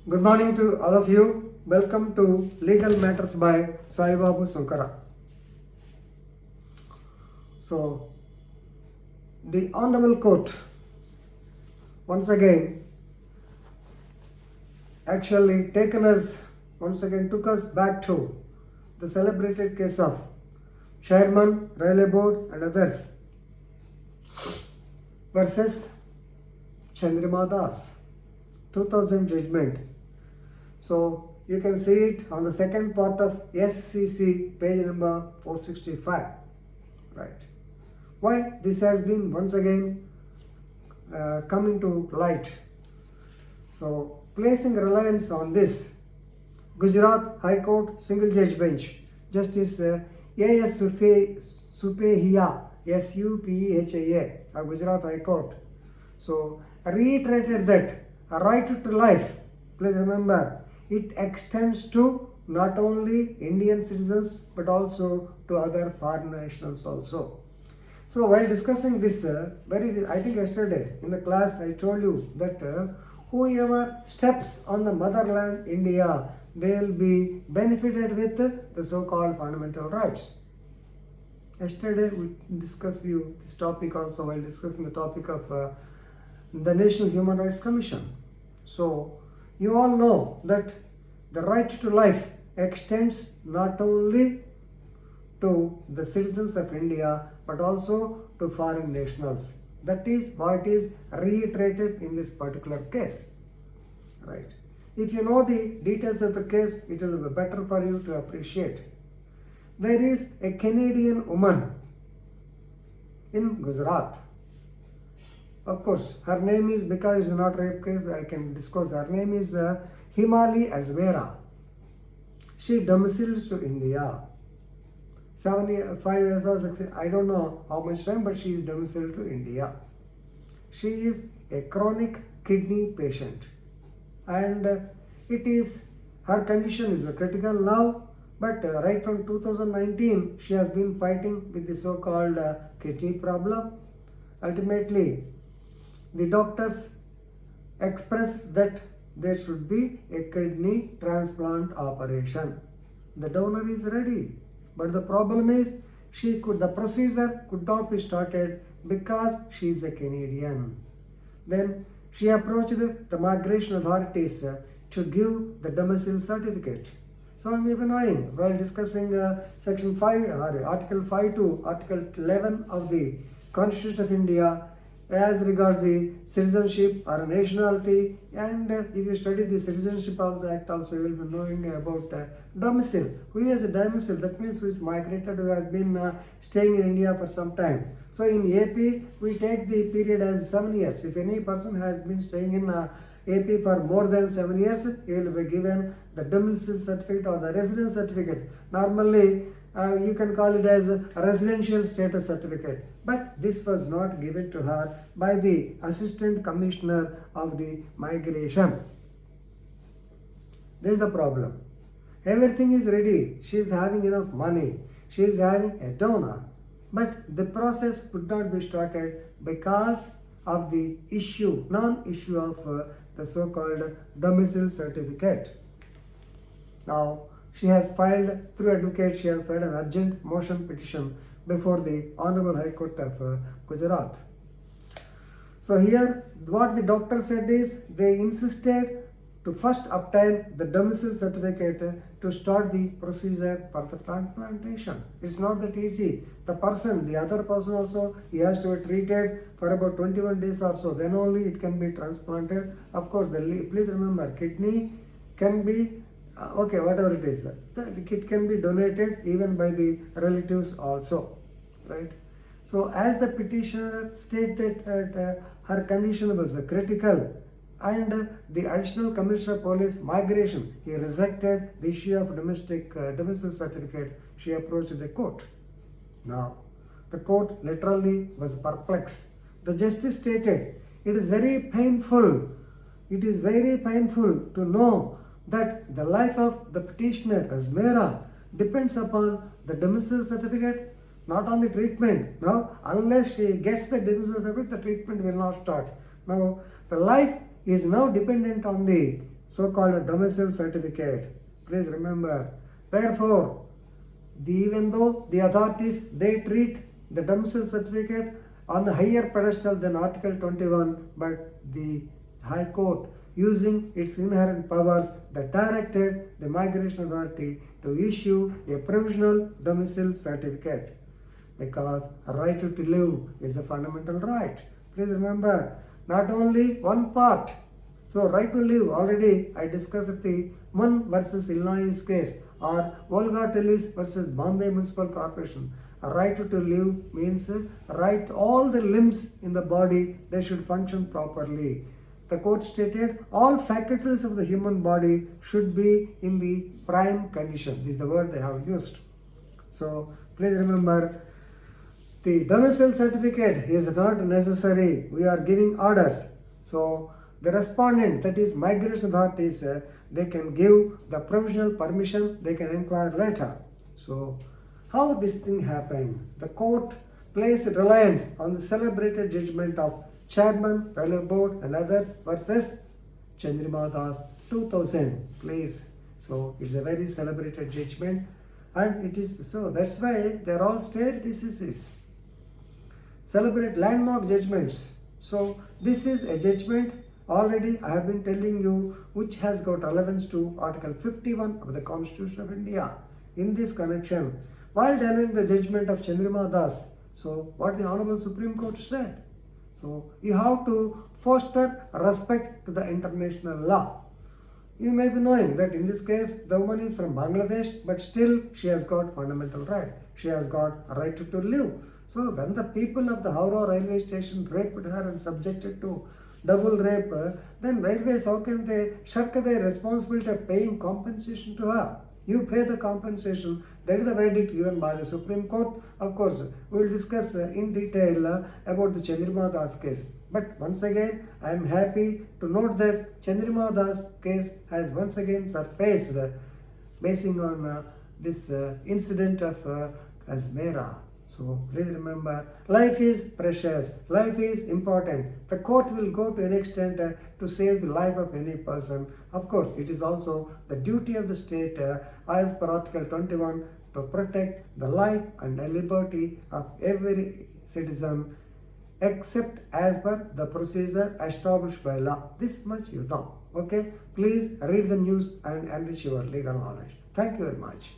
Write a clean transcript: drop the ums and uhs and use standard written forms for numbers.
Good morning to all of you. Welcome to Legal Matters by Sai Babu Sunkara. So, the Honorable Court once again actually took us back to the celebrated case of Chairman, Railway Board and others versus Chandrima Das, 2000 judgment. So you can see it on the second part of SCC, page number 465. Right. Why this has been once again come into light? So placing reliance on this, Gujarat High Court Single Judge Bench, Justice A.S. Supehia, S-U-P-E-H-A, of Gujarat High Court, so reiterated that a right to life, please remember, it extends to not only Indian citizens but also to other foreign nationals also. So while discussing this, I think yesterday in the class I told you that whoever steps on the motherland India, they will be benefited with the so-called fundamental rights. Yesterday we discussed this topic also while discussing the topic of the National Human Rights Commission. So you all know that the right to life extends not only to the citizens of India but also to foreign nationals. That is what is reiterated in this particular case. Right. If you know the details of the case, it will be better for you to appreciate. There is a Canadian woman in Gujarat. Of course, her name is, because it's not rape case, I can disclose, her name is Ajmera. She domiciled to India. 5 years or 6 years, I don't know how much time, but she is domiciled to India. She is a chronic kidney patient, and her condition is critical now, but right from 2019, she has been fighting with the so-called kidney problem. Ultimately, the doctors expressed that there should be a kidney transplant operation. The donor is ready, but the problem is the procedure could not be started because she is a Canadian. Then she approached the migration authorities to give the domicile certificate. So I'm even knowing while discussing section 5 or article 5 to article 11 of the Constitution of India as regards the citizenship or nationality, and if you study the Citizenship Act also, you will be knowing about domicile. Who has a domicile? That means who is migrated, who has been staying in India for some time. So in AP, we take the period as 7 years. If any person has been staying in AP for more than 7 years, he will be given the domicile certificate or the residence certificate. Normally, you can call it as a residential status certificate, but this was not given to her by the Assistant Commissioner of the Migration. This is the problem. Everything is ready. She is having enough money. She is having a donor, but the process could not be started because of the non-issue of the so-called domicile certificate. Now, she has filed, through advocate, she has filed an urgent motion petition before the Honorable High Court of Gujarat. So here, what the doctor said is, they insisted to first obtain the domicile certificate to start the procedure for the transplantation. It's not that easy. The other person also, he has to be treated for about 21 days or so. Then only it can be transplanted. Of course, please remember, kidney can be whatever it is, it can be donated even by the relatives also, right? So as the petitioner stated that her condition was critical, and the Additional Commissioner of Police Migration, he rejected the issue of domicile certificate, she approached the court. Now, the court literally was perplexed. The justice stated, it is very painful to know that the life of the petitioner, Ajmera, depends upon the domicile certificate, not on the treatment. Now, unless she gets the domicile certificate, the treatment will not start. Now, the life is now dependent on the so-called domicile certificate. Please remember. Therefore, even though the authorities they treat the domicile certificate on a higher pedestal than Article 21, but the High Court, using its inherent powers, that directed the Migration Authority to issue a provisional domicile certificate, because a right to live is a fundamental right. Please remember, not only one part. So right to live, already I discussed the Munn versus Illinois case, or Volga Tellis versus Bombay Municipal Corporation. A right to live means right, all the limbs in the body, they should function properly. The court stated all faculties of the human body should be in the prime condition. This is the word they have used. So please remember, the domicile certificate is not necessary. We are giving orders. So the respondent, that is migration authorities, they can give the provisional permission, they can inquire later. So how this thing happened? The court placed reliance on the celebrated judgment of Chairman, Railway Board and others versus Chandrima Das 2000. Please. So it's a very celebrated judgment, and it is so that's why they are all state diseases. Celebrate landmark judgments. So this is a judgment, already I have been telling you, which has got relevance to Article 51 of the Constitution of India. In this connection, while delivering the judgment of Chandrima Das, so what the Honorable Supreme Court said, so you have to foster respect to the international law. You may be knowing that in this case the woman is from Bangladesh, but still she has got fundamental right. She has got a right to live. So when the people of the Howrah railway station raped her and subjected to double rape, then railways, how can they shirk their responsibility of paying compensation to her? You pay the compensation. That is the verdict given by the Supreme Court. Of course, we will discuss in detail about the Chandrima Das case. But once again, I am happy to note that Chandrima Das case has once again surfaced basing on this incident of Ajmera. So please remember, life is precious, life is important. The court will go to an extent to save the life of any person. Of course, it is also the duty of the state as per Article 21 to protect the life and the liberty of every citizen, except as per the procedure established by law. This much you know. Okay? Please read the news and enrich your legal knowledge. Thank you very much.